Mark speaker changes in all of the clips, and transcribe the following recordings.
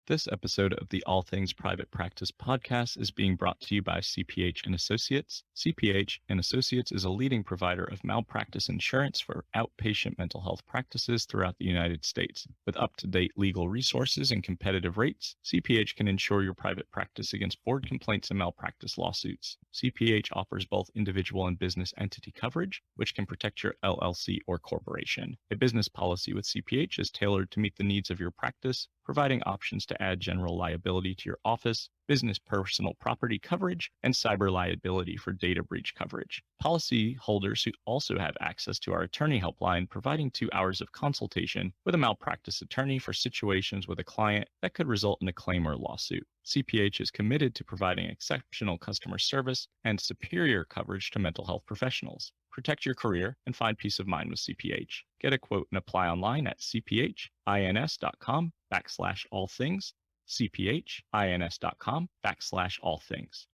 Speaker 1: This episode of the All Things Private Practice podcast is being brought to you by CPH and Associates. CPH and Associates is a leading provider of malpractice insurance for outpatient mental health practices throughout the United States. With up-to-date legal resources and competitive rates, CPH can insure your private practice against board complaints and malpractice lawsuits. CPH offers both individual and business entity coverage, which can protect your LLC or corporation. A business policy with CPH is tailored to meet the needs of your practice, providing options to add general liability to your office, business personal property coverage, and cyber liability for data breach coverage. Policy holders who also have access to our attorney helpline, providing 2 hours of consultation with a malpractice attorney for situations with a client that could result in a claim or lawsuit. CPH is committed to providing exceptional customer service and superior coverage to mental health professionals. Protect your career and find peace of mind with CPH. Get a quote and apply online at cphins.com/allthings, cphins.com/allthings.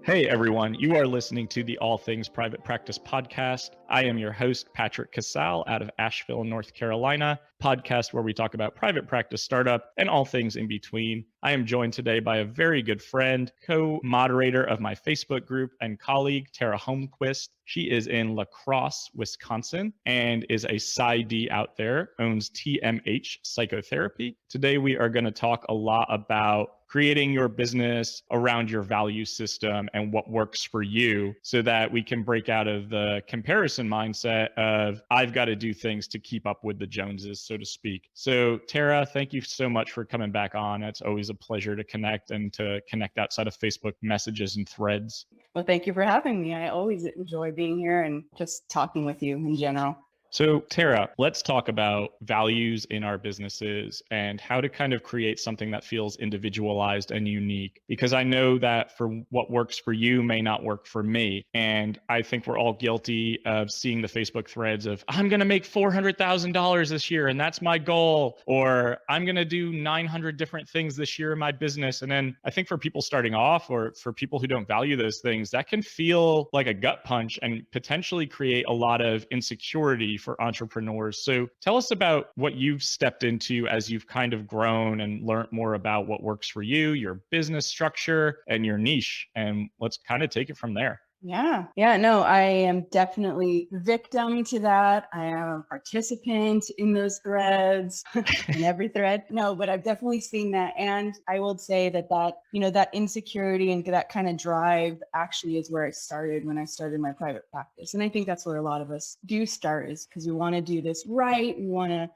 Speaker 1: Hey everyone, you are listening to the All Things Private Practice podcast. I am your host, Patrick.Casale, out of Asheville, North Carolina, podcast where we talk about private practice startup and all things in between. I am joined today by a very good friend, co-moderator of my Facebook group and colleague, Tara Holmquist. She is in La Crosse, Wisconsin, and is a PsyD out there, owns TMH Psychotherapy. Today, we are going to talk a lot about creating your business around your value system and what works for you so that we can break out of the comparison mindset of I've got to do things to keep up with the Joneses, so to speak. So Tara, thank you so much for coming back on. It's always a pleasure to connect and to connect outside of Facebook messages and threads.
Speaker 2: Well, thank you for having me. I always enjoy being here and just talking with you in general.
Speaker 1: So Tara, let's talk about values in our businesses and how to kind of create something that feels individualized and unique, because I know that for what works for you may not work for me. And I think we're all guilty of seeing the Facebook threads of, I'm going to make $400,000 this year and that's my goal, or I'm going to do 900 different things this year in my business. And then I think for people starting off or for people who don't value those things, that can feel like a gut punch and potentially create a lot of insecurity for entrepreneurs. So tell us about what you've stepped into as you've kind of grown and learned more about what works for you, your business structure, and your niche. And let's kind of take it from there.
Speaker 2: No, I am definitely victim to that. I am a participant in those threads, in every thread. No, but I've definitely seen that. And I will say that insecurity and that kind of drive actually is where I started when I started my private practice. And I think that's where a lot of us do start, is because we want to do this right. We want to,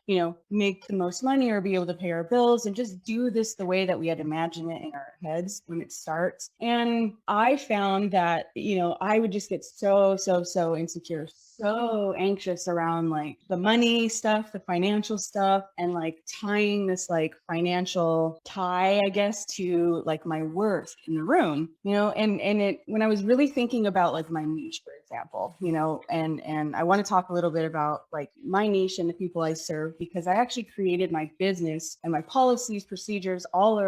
Speaker 2: make the most money or be able to pay our bills and just do this the way that we had imagined it in our heads when it starts. And I found that, I would just get so insecure, so anxious around like the money stuff, the financial stuff, and like tying this like financial tie, I guess, to like my worth in the room, and when I was really thinking about like my niche, for example, and I want to talk a little bit about like my niche and the people I serve, because I actually created my business and my policies, procedures all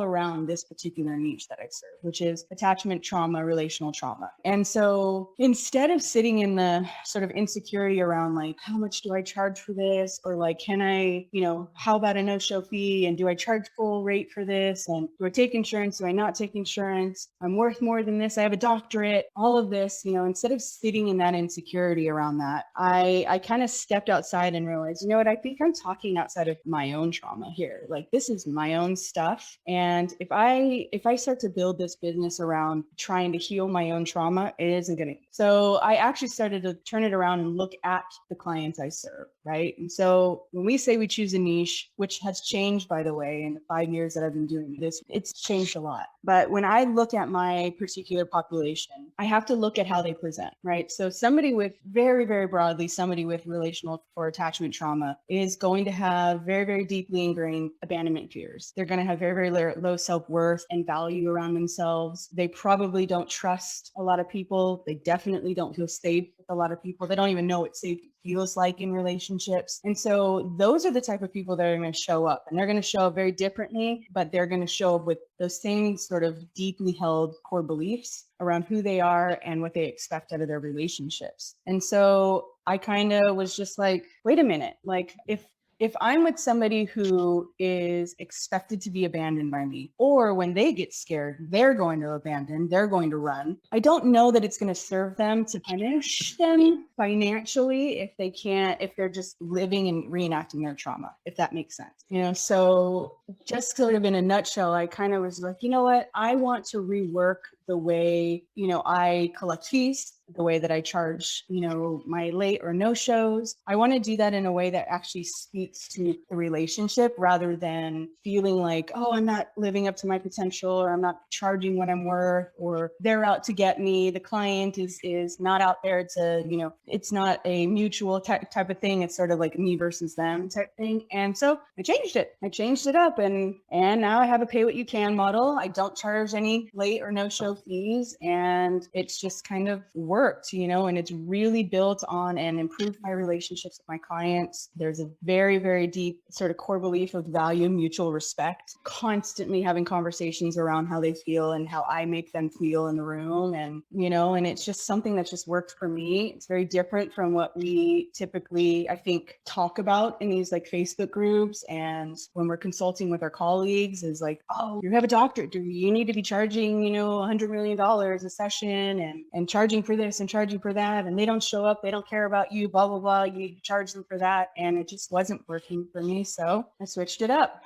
Speaker 2: around this particular niche that I serve, which is attachment trauma, relational trauma. And so instead of sitting in the sort of insecurity around like, how much do I charge for this? Or like, can I, how about a no-show fee? And do I charge full rate for this? And do I take insurance? Do I not take insurance? I'm worth more than this. I have a doctorate. All of this, instead of sitting in that insecurity around that, I kind of stepped outside and realized, what, I think I'm talking outside of my own trauma here. Like, this is my own stuff. And if I start to build this business around trying to heal my own trauma, it isn't going to. So I actually started to turn it around and look at the clients I serve, right? And so when we say we choose a niche, which has changed, by the way, in the 5 years that I've been doing this, it's changed a lot. But when I look at my particular population, I have to look at how they present, right? So somebody with very, very broadly, somebody with relational or attachment trauma is going to have very, very deeply ingrained abandonment fears. They're going to have very, very low self-worth and value around themselves. They probably don't trust a lot of people. They definitely don't feel safe with a lot of people. They don't even know what safety feels like in relationships. And so those are the type of people that are going to show up, and they're going to show up very differently, but they're going to show up with those same sort of deeply held core beliefs around who they are and what they expect out of their relationships. And so I kind of was just like, wait a minute, like if if I'm with somebody who is expected to be abandoned by me, or when they get scared, they're going to abandon, they're going to run, I don't know that it's going to serve them to punish them financially if they're just living and reenacting their trauma, if that makes sense. So just sort of in a nutshell, I kind of was like, you know what? I want to rework the way, I collect fees, the way that I charge, my late or no shows. I want to do that in a way that actually speaks to the relationship rather than feeling like, oh, I'm not living up to my potential, or I'm not charging what I'm worth, or they're out to get me. The client is not out there to, it's not a mutual type of thing. It's sort of like me versus them type thing. And so I changed it. I changed it up, and now I have a pay what you can model. I don't charge any late or no show fees, and it's just kind of worked, and it's really built on and improved my relationships with my clients. There's a very, very deep sort of core belief of value, mutual respect, constantly having conversations around how they feel and how I make them feel in the room. And, and it's just something that just worked for me. It's very different from what we typically, I think, talk about in these like Facebook groups. And when we're consulting with our colleagues is like, oh, you have a doctorate. Do you need to be charging, $100 million a session and charging for this and charging for that? And they don't show up. They don't care about you, blah, blah, blah. You need to charge them for that. And it just wasn't working for me. So I switched it up.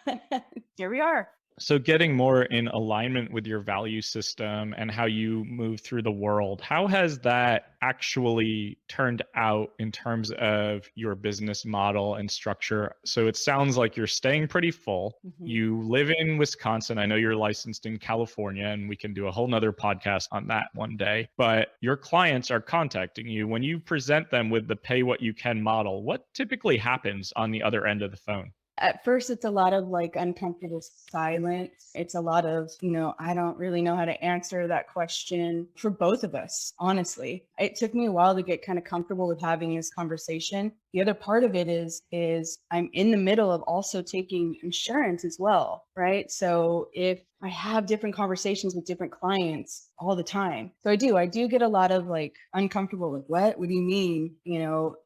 Speaker 2: Here we are.
Speaker 1: So getting more in alignment with your value system and how you move through the world, how has that actually turned out in terms of your business model and structure? So it sounds like you're staying pretty full. Mm-hmm. You live in Wisconsin. I know you're licensed in California, and we can do a whole nother podcast on that one day. But your clients are contacting you. When you present them with the pay what you can model, what typically happens on the other end of the phone?
Speaker 2: At first, it's a lot of like uncomfortable silence. It's a lot of, I don't really know how to answer that question for both of us, honestly. It took me a while to get kind of comfortable with having this conversation. The other part of it is I'm in the middle of also taking insurance as well, right? So if I have different conversations with different clients all the time. So I do get a lot of like uncomfortable with what do you mean,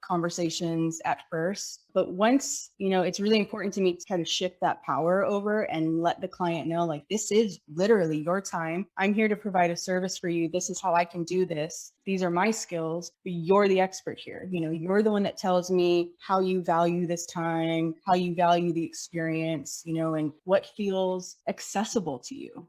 Speaker 2: conversations at first. But once, it's really important to me to kind of shift that power over and let the client know, like, this is literally your time. I'm here to provide a service for you. This is how I can do this. These are my skills, but you're the expert here. You're the one that tells me how you value this time, how you value the experience, and what feels accessible to you,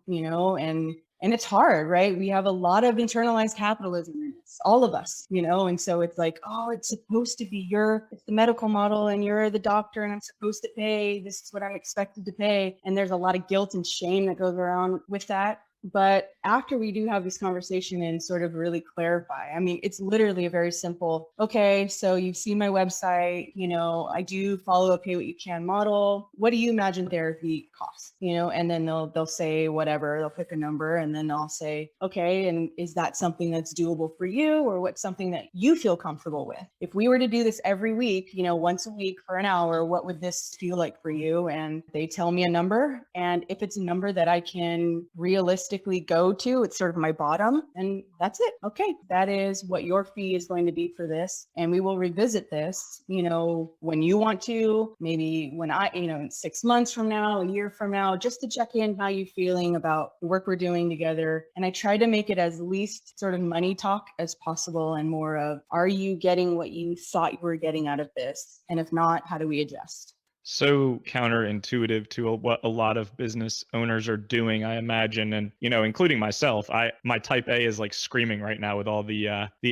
Speaker 2: and it's hard, right? We have a lot of internalized capitalism in this, all of us, and so it's like, oh, it's supposed to be it's the medical model and you're the doctor and I'm supposed to pay. This is what I'm expected to pay. And there's a lot of guilt and shame that goes around with that. But after we do have this conversation and sort of really clarify, it's literally a very simple, okay, so you've seen my website, I do follow a pay what you can model. What do you imagine therapy costs? And then they'll say whatever, they'll pick a number and then I'll say, okay, and is that something that's doable for you, or what's something that you feel comfortable with? If we were to do this every week, once a week for an hour, what would this feel like for you? And they tell me a number. And if it's a number that I can realistically go to, it's sort of my bottom, and that's it. Okay, that is what your fee is going to be for this, and we will revisit this when you want to, maybe when in 6 months from now, a year from now, just to check in how you feeling about the work we're doing together. And I try to make it as least sort of money talk as possible and more of, are you getting what you thought you were getting out of this, and if not, how do we adjust?
Speaker 1: So counterintuitive to what a lot of business owners are doing, I imagine. And, including myself, my type A is like screaming right now with all the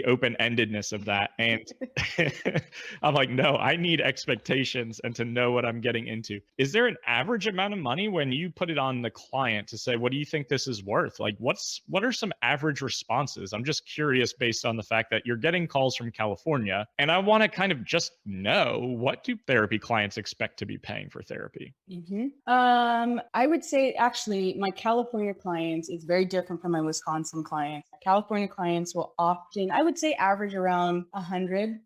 Speaker 1: open-endedness of that. And I'm like, no, I need expectations and to know what I'm getting into. Is there an average amount of money when you put it on the client to say, what do you think this is worth? Like, what are some average responses? I'm just curious based on the fact that you're getting calls from California, and I want to kind of just know, what do therapy clients expect to be paying for therapy?
Speaker 2: Mm-hmm. I would say actually my California clients is very different from my Wisconsin clients. California clients will often, I would say, average around $100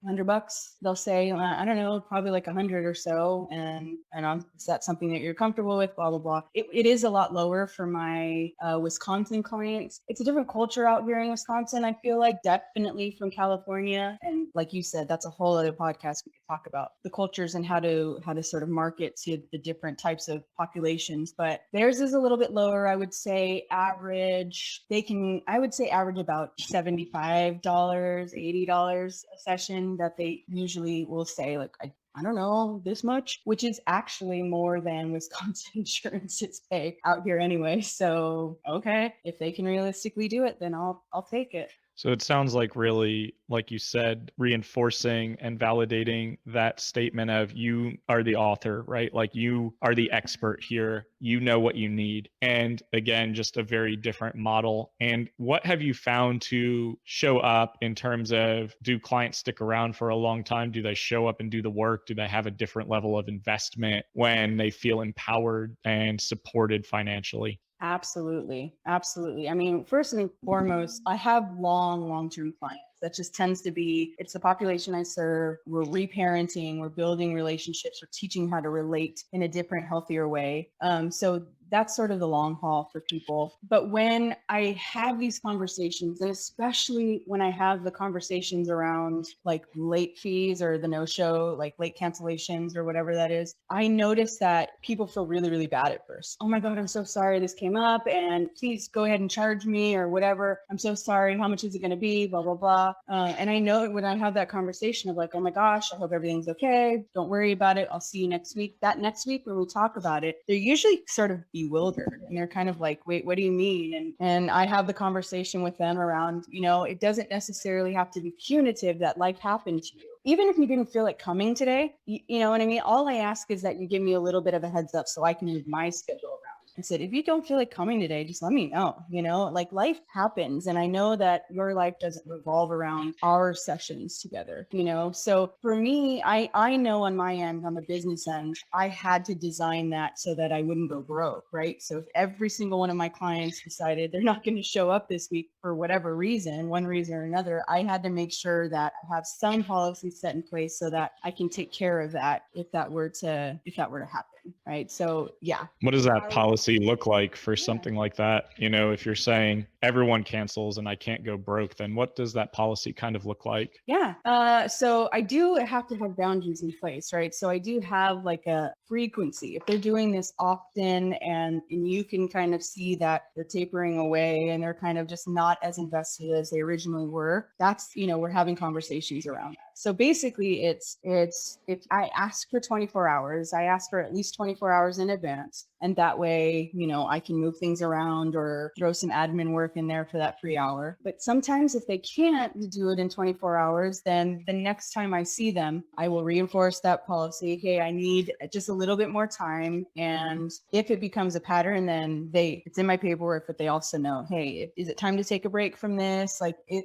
Speaker 2: They'll say, I don't know, probably like 100 or so. Is that something that you're comfortable with? Blah, blah, blah. It is a lot lower for my Wisconsin clients. It's a different culture out here in Wisconsin. I feel like definitely from California. And like you said, that's a whole other podcast we could talk about the cultures and how to sort of market to the different types of populations. But theirs is a little bit lower. I would say average about $75, $80 a session that they usually will say, like, I don't know, this much, which is actually more than Wisconsin insurances pay out here anyway. So, okay, if they can realistically do it, then I'll take it.
Speaker 1: So it sounds like really, like you said, reinforcing and validating that statement of you are the author, right? Like you are the expert here. You know what you need. And again, just a very different model. And what have you found to show up in terms of, do clients stick around for a long time? Do they show up and do the work? Do they have a different level of investment when they feel empowered and supported financially?
Speaker 2: Absolutely. Absolutely. I mean, first and foremost, I have long-term clients. That just tends to be, it's the population I serve. We're reparenting, we're building relationships, we're teaching how to relate in a different, healthier way. So that's sort of the long haul for people. But when I have these conversations, and especially when I have the conversations around like late fees or the no-show, like late cancellations or whatever that is, I notice that people feel really, really bad at first. Oh my God, I'm so sorry this came up and please go ahead and charge me or whatever. I'm so sorry. How much is it going to be? Blah, blah, blah. And I know when I have that conversation of like, oh my gosh, I hope everything's okay. Don't worry about it. I'll see you next week. That next week when we talk about it, they're usually sort of bewildered and they're kind of like, wait, what do you mean? And I have the conversation with them around, it doesn't necessarily have to be punitive that life happened to you. Even if you didn't feel like coming today, you know what I mean? All I ask is that you give me a little bit of a heads up so I can move my schedule around. I said, if you don't feel like coming today, just let me know, like life happens. And I know that your life doesn't revolve around our sessions together, So for me, I know on my end, on the business end, I had to design that so that I wouldn't go broke, right? So if every single one of my clients decided they're not going to show up this week for whatever reason, one reason or another, I had to make sure that I have some policies set in place so that I can take care of that if that were to happen. Right. So, yeah.
Speaker 1: What does that policy look like for something like that? If you're saying everyone cancels and I can't go broke, then what does that policy kind of look like?
Speaker 2: Yeah. So I do have to have boundaries in place, right? So I do have like a frequency. If they're doing this often and you can kind of see that they're tapering away and they're kind of just not as invested as they originally were, that's, we're having conversations around that. So basically it's if I ask for 24 hours, I ask for at least 24 hours in advance. And that way, I can move things around or throw some admin work in there for that free hour. But sometimes if they can't do it in 24 hours, then the next time I see them, I will reinforce that policy. Hey, I need just a little bit more time. And if it becomes a pattern, then it's in my paperwork, but they also know, hey, is it time to take a break from this?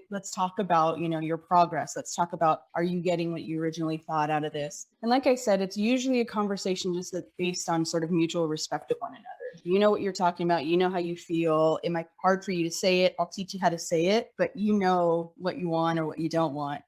Speaker 2: Let's talk about, your progress. Let's talk about, are you getting what you originally thought out of this? And like I said, it's usually a conversation just that's based on sort of mutual respect of one another. You know what you're talking about. You know how you feel. It might be hard for you to say it. I'll teach you how to say it, but you know what you want or what you don't want,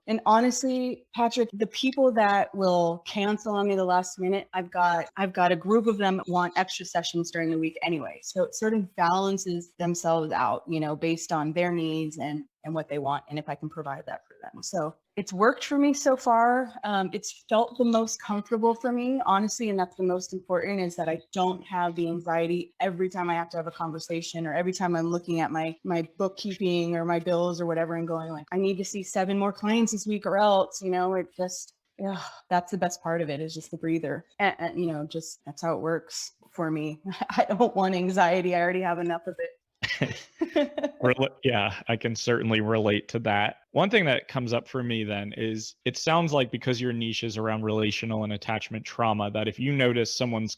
Speaker 2: And honestly, Patrick, the people that will cancel on me the last minute, I've got a group of them that want extra sessions during the week anyway. So it sort of balances themselves out, based on their needs and what they want, and if I can provide that for them. So it's worked for me so far. It's felt the most comfortable for me, honestly, and that's the most important, is that I don't have the anxiety every time I have to have a conversation or every time I'm looking at my bookkeeping or my bills or whatever and going like, I need to see 7 more clients this week or else, it just, yeah, that's the best part of it, is just the breather. And just that's how it works for me. I don't want anxiety. I already have enough of it.
Speaker 1: Yeah, I can certainly relate to that. One thing that comes up for me then is, it sounds like because your niche is around relational and attachment trauma, that if you notice someone's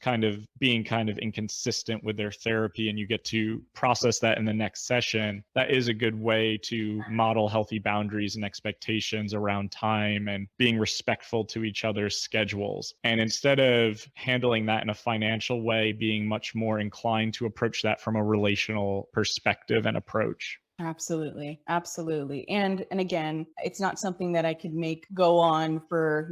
Speaker 1: being kind of inconsistent with their therapy and you get to process that in the next session, that is a good way to model healthy boundaries and expectations around time and being respectful to each other's schedules. And instead of handling that in a financial way, being much more inclined to approach that from a relational perspective and approach.
Speaker 2: Absolutely. Absolutely. And again, it's not something that I could make go on for,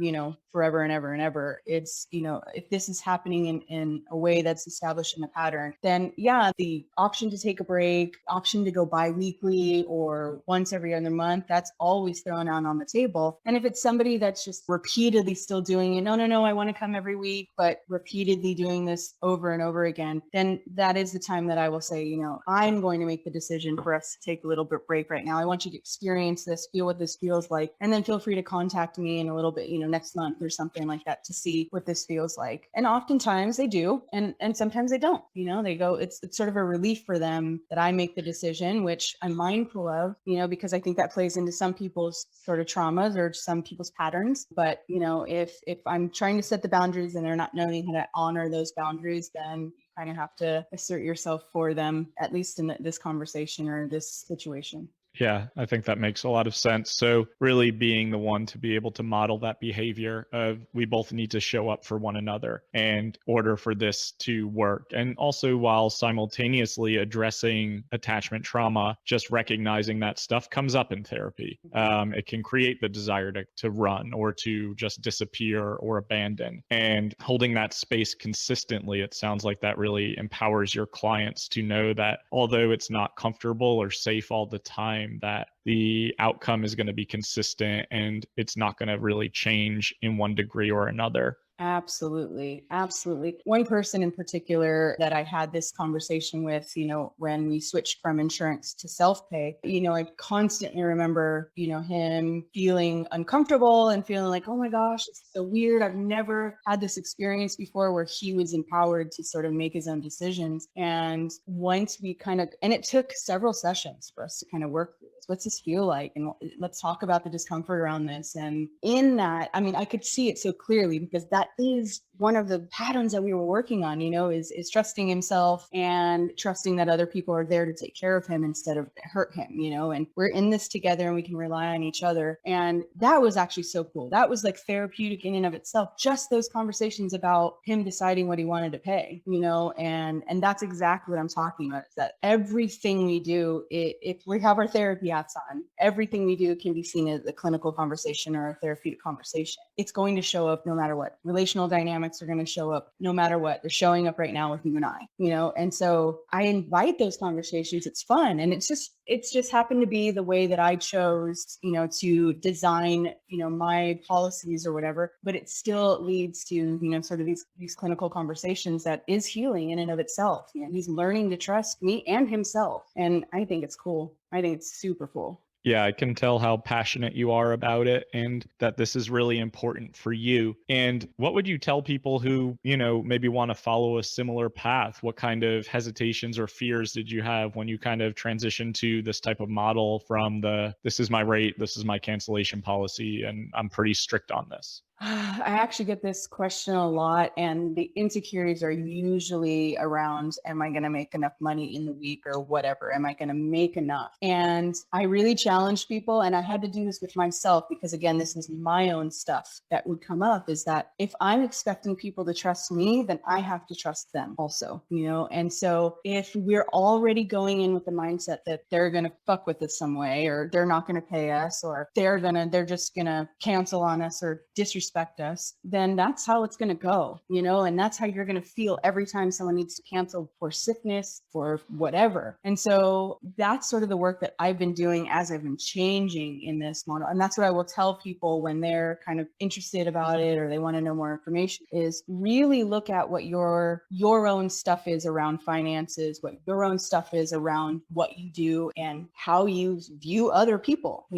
Speaker 2: forever and ever and ever. It's, if this is happening in a way that's establishing a pattern, then yeah, the option to take a break, option to go bi-weekly or once every other month, that's always thrown out on the table. And if it's somebody that's just repeatedly still doing it, no, I want to come every week, but repeatedly doing this over and over again, then that is the time that I will say, I'm going to make the decision for us to take a little bit break right now. I want you to experience this, feel what this feels like, and then feel free to contact me in a little bit, next month or something like that to see what this feels like. And oftentimes they do, and sometimes they don't. They go. It's sort of a relief for them that I make the decision, which I'm mindful of, because I think that plays into some people's sort of traumas or some people's patterns. But if I'm trying to set the boundaries and they're not knowing how to honor those boundaries, then kind of have to assert yourself for them, at least in this conversation or this situation.
Speaker 1: Yeah, I think that makes a lot of sense. So really being the one to be able to model that behavior of we both need to show up for one another in order for this to work. And also while simultaneously addressing attachment trauma, just recognizing that stuff comes up in therapy. It can create the desire to run or to just disappear or abandon. And holding that space consistently, it sounds like that really empowers your clients to know that although it's not comfortable or safe all the time, that the outcome is going to be consistent and it's not going to really change in one degree or another.
Speaker 2: Absolutely. Absolutely. One person in particular that I had this conversation with, when we switched from insurance to self-pay, I constantly remember, him feeling uncomfortable and feeling like, oh my gosh, it's so weird. I've never had this experience before where he was empowered to sort of make his own decisions. And once we and it took several sessions for us to kind of work through this. What's this feel like? And let's talk about the discomfort around this. And in that, I could see it so clearly because that is one of the patterns that we were working on, is trusting himself and trusting that other people are there to take care of him instead of hurt him, and we're in this together and we can rely on each other. And that was actually so cool. That was like therapeutic in and of itself. Just those conversations about him deciding what he wanted to pay, and that's exactly what I'm talking about, is that everything we do, if we have our therapy hats on, everything we do can be seen as a clinical conversation or a therapeutic conversation. It's going to show up no matter what. Relational dynamics are going to show up no matter what. They're showing up right now with you and I, and so I invite those conversations. It's fun. And it's just happened to be the way that I chose, to design, my policies or whatever, but it still leads to, sort of these clinical conversations that is healing in and of itself. He's learning to trust me and himself. And I think it's cool. I think it's super cool.
Speaker 1: Yeah, I can tell how passionate you are about it and that this is really important for you. And what would you tell people who, maybe want to follow a similar path? What kind of hesitations or fears did you have when you kind of transitioned to this type of model from this is my rate, this is my cancellation policy, and I'm pretty strict on this?
Speaker 2: I actually get this question a lot, and the insecurities are usually around, am I going to make enough money in the week or whatever? Am I going to make enough? And I really challenge people, and I had to do this with myself because, again, this is my own stuff that would come up, is that if I'm expecting people to trust me, then I have to trust them also, And so if we're already going in with the mindset that they're going to fuck with us some way, or they're not going to pay us, or they're just going to cancel on us or disrespect us, then that's how it's going to go, and that's how you're going to feel every time someone needs to cancel for sickness, for whatever. And so that's sort of the work that I've been doing as I've been changing in this model. And that's what I will tell people when they're kind of interested about it or they want to know more information, is really look at what your own stuff is around finances, what your own stuff is around what you do and how you view other people.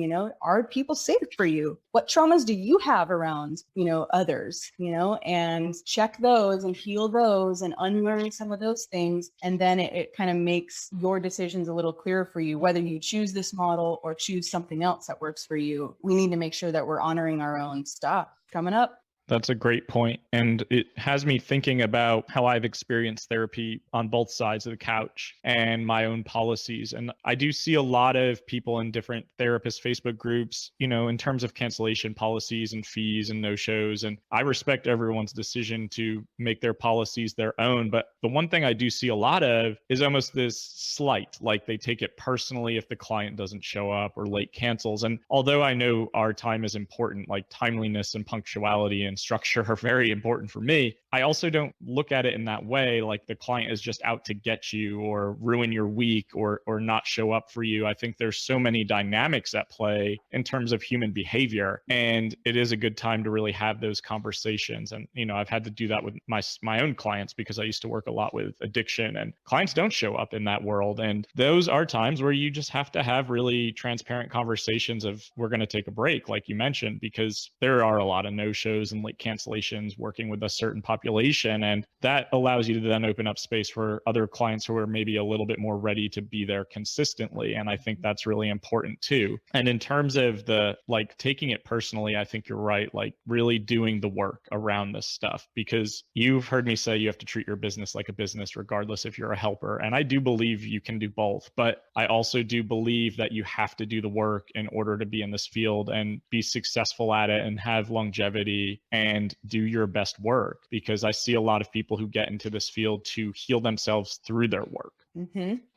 Speaker 2: Are people safe for you? What traumas do you have around others, and check those and heal those and unlearn some of those things. And then it kind of makes your decisions a little clearer for you, whether you choose this model or choose something else that works for you. We need to make sure that we're honoring our own stuff. Coming up.
Speaker 1: That's a great point. And it has me thinking about how I've experienced therapy on both sides of the couch and my own policies. And I do see a lot of people in different therapist Facebook groups, in terms of cancellation policies and fees and no shows. And I respect everyone's decision to make their policies their own. But the one thing I do see a lot of is almost this slight, like they take it personally if the client doesn't show up or late cancels. And although I know our time is important, like timeliness and punctuality and structure are very important for me, I also don't look at it in that way, like the client is just out to get you or ruin your week or not show up for you. I think there's so many dynamics at play in terms of human behavior, and it is a good time to really have those conversations. And I've had to do that with my own clients because I used to work a lot with addiction, and clients don't show up in that world. And those are times where you just have to have really transparent conversations of, we're going to take a break, like you mentioned, because there are a lot of no-shows and late cancellations working with a certain population. And that allows you to then open up space for other clients who are maybe a little bit more ready to be there consistently. And I think that's really important too. And in terms of the taking it personally, I think you're right, like really doing the work around this stuff, because you've heard me say you have to treat your business like a business, regardless if you're a helper. And I do believe you can do both, but I also do believe that you have to do the work in order to be in this field and be successful at it and have longevity and do your best work, because I see a lot of people who get into this field to heal themselves through their work.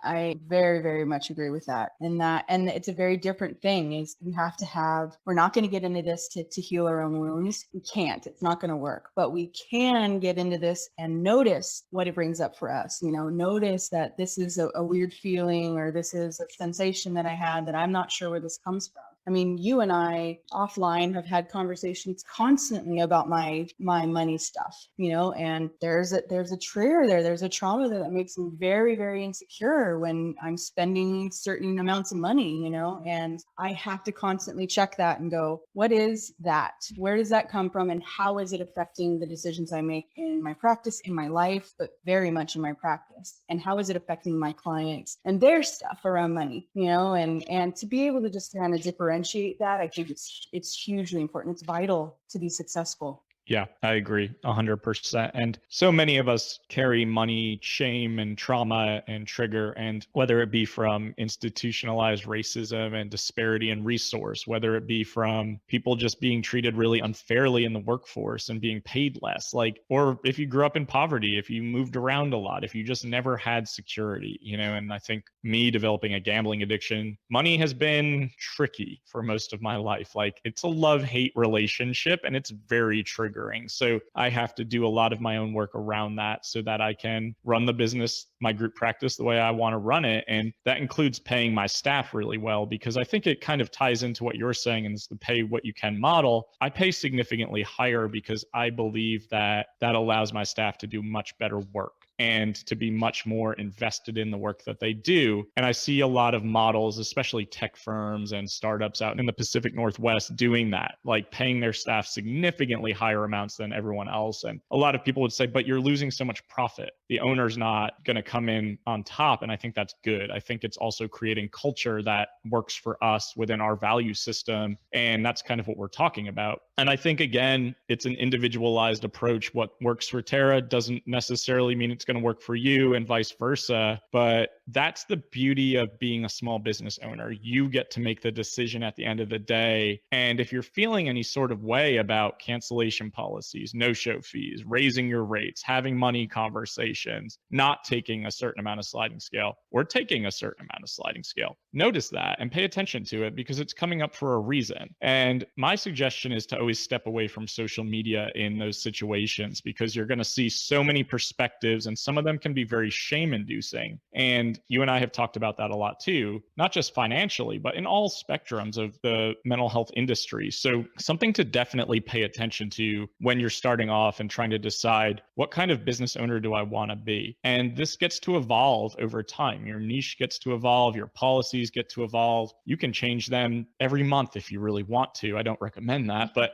Speaker 2: I very, very much agree with that. And it's a very different thing is we're not going to get into this to heal our own wounds. We can't, it's not going to work, but we can get into this and notice what it brings up for us. Notice that this is a weird feeling, or this is a sensation that I had that I'm not sure where this comes from. I mean, you and I offline have had conversations constantly about my money stuff, and there's a trigger there. There's a trauma there that makes me very, very insecure when I'm spending certain amounts of money, and I have to constantly check that and go, what is that? Where does that come from? And how is it affecting the decisions I make in my practice, in my life, but very much in my practice? And how is it affecting my clients and their stuff around money, and to be able to just kind of differentiate that, I think it's hugely important. It's vital to be successful.
Speaker 1: Yeah, I agree 100%. And so many of us carry money, shame, and trauma and trigger. And whether it be from institutionalized racism and disparity in resource, whether it be from people just being treated really unfairly in the workforce and being paid less, or if you grew up in poverty, if you moved around a lot, if you just never had security, and I think me developing a gambling addiction, money has been tricky for most of my life. It's a love-hate relationship, and it's very triggering. So I have to do a lot of my own work around that so that I can run the business, my group practice, the way I want to run it. And that includes paying my staff really well, because I think it kind of ties into what you're saying, and it's the pay what you can model. I pay significantly higher because I believe that allows my staff to do much better work and to be much more invested in the work that they do. And I see a lot of models, especially tech firms and startups out in the Pacific Northwest, doing that, paying their staff significantly higher amounts than everyone else. And a lot of people would say, but you're losing so much profit. The owner's not going to come in on top. And I think that's good. I think it's also creating culture that works for us within our value system. And that's kind of what we're talking about. And I think, again, it's an individualized approach. What works for Tara doesn't necessarily mean it's going to work for you, and vice versa. But that's the beauty of being a small business owner. You get to make the decision at the end of the day. And if you're feeling any sort of way about cancellation policies, no-show fees, raising your rates, having money conversations, not taking a certain amount of sliding scale, or taking a certain amount of sliding scale, notice that and pay attention to it, because it's coming up for a reason. And my suggestion is to always step away from social media in those situations, because you're going to see so many perspectives, and some of them can be very shame-inducing. And you and I have talked about that a lot too, not just financially, but in all spectrums of the mental health industry. So something to definitely pay attention to when you're starting off and trying to decide, what kind of business owner do I want to be? And this gets to evolve over time. Your niche gets to evolve, your policies get to evolve. You can change them every month if you really want to. I don't recommend that, but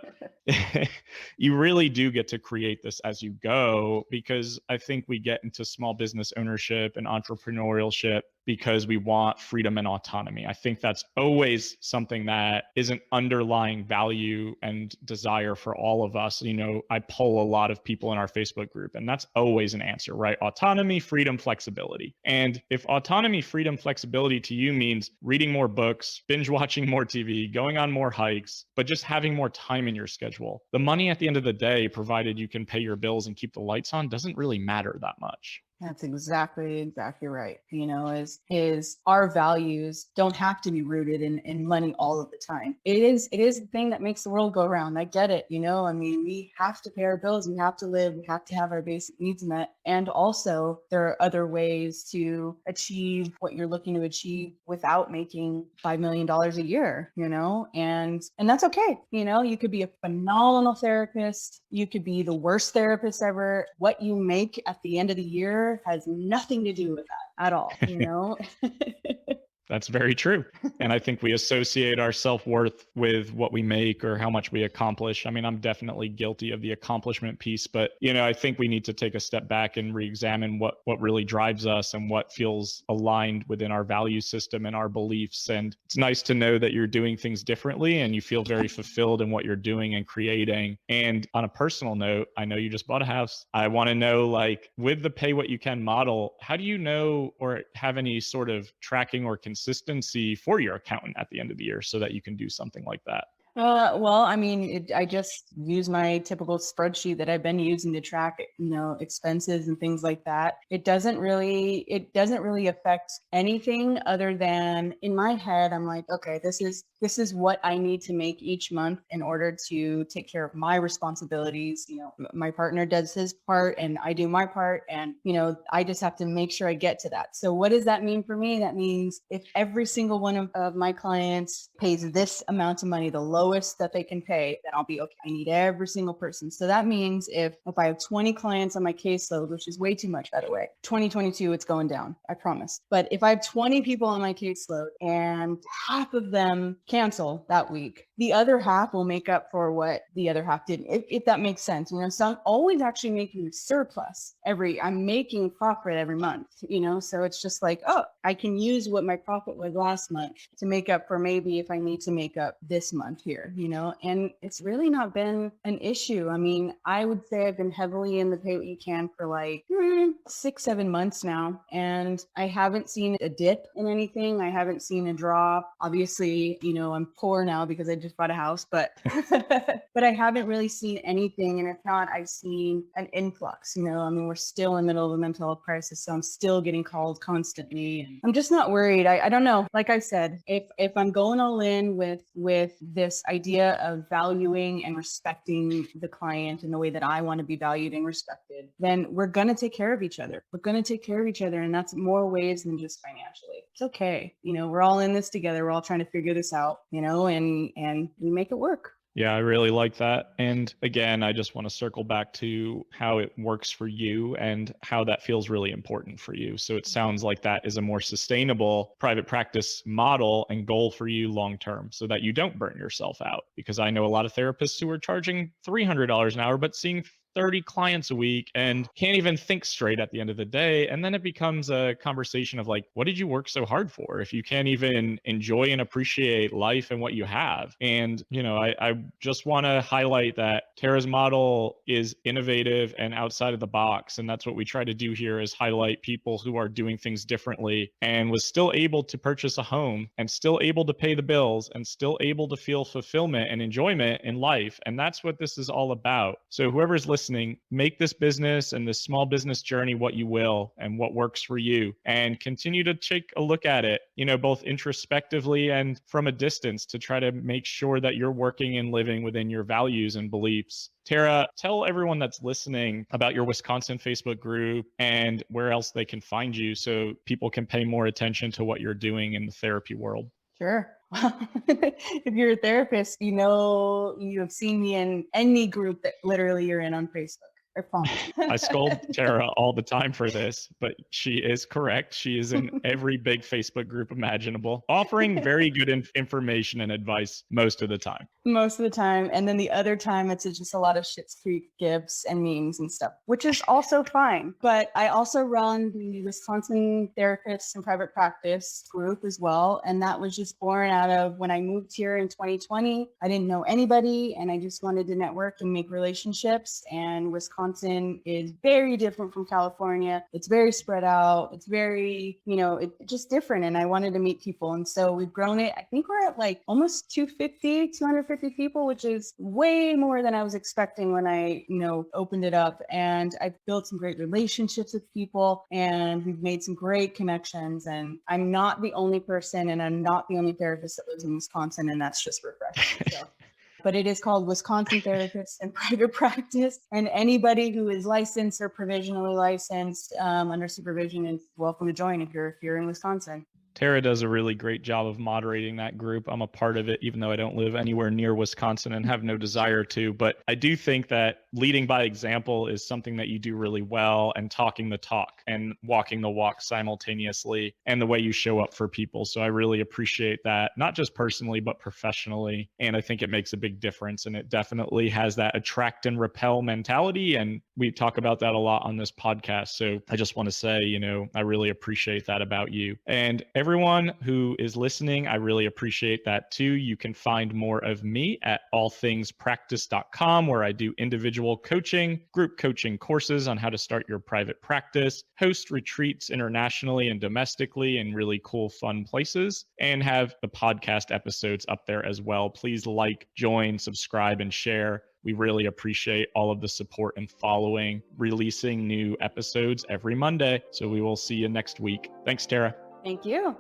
Speaker 1: you really do get to create this as you go, because I think we get into small business ownership and entrepreneurship because we want freedom and autonomy. I think that's always something that is an underlying value and desire for all of us. I poll a lot of people in our Facebook group, and that's always an answer, right? Autonomy, freedom, flexibility. And if autonomy, freedom, flexibility to you means reading more books, binge watching more TV, going on more hikes, but just having more time in your schedule, the money at the end of the day, provided you can pay your bills and keep the lights on, doesn't really matter that much.
Speaker 2: That's exactly right. Is our values don't have to be rooted in money all of the time. It is the thing that makes the world go round. I get it. We have to pay our bills, we have to live, we have to have our basic needs met. And also there are other ways to achieve what you're looking to achieve without making $5 million a year, and that's okay. You could be a phenomenal therapist. You could be the worst therapist ever. What you make at the end of the year has nothing to do with that at all,
Speaker 1: That's very true. And I think we associate our self-worth with what we make or how much we accomplish. I mean, I'm definitely guilty of the accomplishment piece, but I think we need to take a step back and re-examine what really drives us and what feels aligned within our value system and our beliefs. And it's nice to know that you're doing things differently and you feel very fulfilled in what you're doing and creating. And on a personal note, I know you just bought a house. I want to know, like, with the pay what you can model, how do you know or have any sort of tracking or consistency for your accountant at the end of the year so that you can do something like that?
Speaker 2: I just use my typical spreadsheet that I've been using to track, expenses and things like that. It doesn't really affect anything other than in my head, I'm like, okay, this is what I need to make each month in order to take care of my responsibilities. My partner does his part and I do my part. And, I just have to make sure I get to that. So what does that mean for me? That means if every single one of my clients pays this amount of money, the lowest that they can pay, then I'll be okay. I need every single person. So that means if I have 20 clients on my caseload, which is way too much, by the way, 2022, it's going down, I promise. But if I have 20 people on my caseload and half of them cancel that week, the other half will make up for what the other half didn't, if that makes sense. So I'm always actually making surplus I'm making profit every month, so it's just like, oh, I can use what my profit was last month to make up for maybe if I need to make up this month here, and it's really not been an issue. I mean, I would say I've been heavily in the pay what you can for like 6-7 months now, and I haven't seen a dip in anything. I haven't seen a drop. Obviously, I'm poor now because I just bought a house, but but I haven't really seen anything. And if not, I've seen an influx. We're still in the middle of a mental health crisis, so I'm still getting called constantly. And I'm just not worried. I don't know. Like I said, if I'm going all in with this idea of valuing and respecting the client in the way that I want to be valued and respected, then we're going to take care of each other. We're going to take care of each other. And that's more ways than just financially. It's okay. We're all in this together. We're all trying to figure this out, and we make it work.
Speaker 1: Yeah, I really like that. And again, I just want to circle back to how it works for you and how that feels really important for you. So it sounds like that is a more sustainable private practice model and goal for you long term so that you don't burn yourself out. Because I know a lot of therapists who are charging $300 an hour, but seeing 30 clients a week and can't even think straight at the end of the day. And then it becomes a conversation of like, what did you work so hard for if you can't even enjoy and appreciate life and what you have? And, I just want to highlight that Tara's model is innovative and outside of the box. And that's what we try to do here, is highlight people who are doing things differently and was still able to purchase a home and still able to pay the bills and still able to feel fulfillment and enjoyment in life. And that's what this is all about. So whoever's listening, make this business and this small business journey what you will and what works for you, and continue to take a look at it, both introspectively and from a distance, to try to make sure that you're working and living within your values and beliefs. Tara, tell everyone that's listening about your Wisconsin Facebook group and where else they can find you so people can pay more attention to what you're doing in the therapy world.
Speaker 2: Sure. If you're a therapist, you have seen me in any group that literally you're in on Facebook. or font.
Speaker 1: I scold Tara all the time for this, but she is correct. She is in every big Facebook group imaginable, offering very good information and advice most of the time.
Speaker 2: Most of the time. And then the other time, it's just a lot of Schitt's Creek gifs and memes and stuff, which is also fine. But I also run the Wisconsin Therapists in Private Practice group as well. And that was just born out of when I moved here in 2020. I didn't know anybody and I just wanted to network and make relationships. And Wisconsin is very different from California. It's very spread out. It's very, it's just different. And I wanted to meet people. And so we've grown it. I think we're at like almost 250 people, which is way more than I was expecting when I, opened it up. And I've built some great relationships with people and we've made some great connections. And I'm not the only person and I'm not the only therapist that lives in Wisconsin. And that's just refreshing. So. But it is called Wisconsin Therapists in Private Practice. And anybody who is licensed or provisionally licensed under supervision is welcome to join if you're in Wisconsin.
Speaker 1: Tara does a really great job of moderating that group. I'm a part of it, even though I don't live anywhere near Wisconsin and have no desire to. But I do think that leading by example is something that you do really well, and talking the talk and walking the walk simultaneously, and the way you show up for people. So I really appreciate that, not just personally, but professionally. And I think it makes a big difference. And it definitely has that attract and repel mentality. And we talk about that a lot on this podcast. So I just want to say, I really appreciate that about you. And everyone who is listening, I really appreciate that too. You can find more of me at allthingspractice.com, where I do individual coaching, group coaching courses on how to start your private practice, host retreats internationally and domestically in really cool, fun places, and have the podcast episodes up there as well. Please like, join, subscribe, and share. We really appreciate all of the support and following, releasing new episodes every Monday. So we will see you next week. Thanks, Tara.
Speaker 2: Thank you.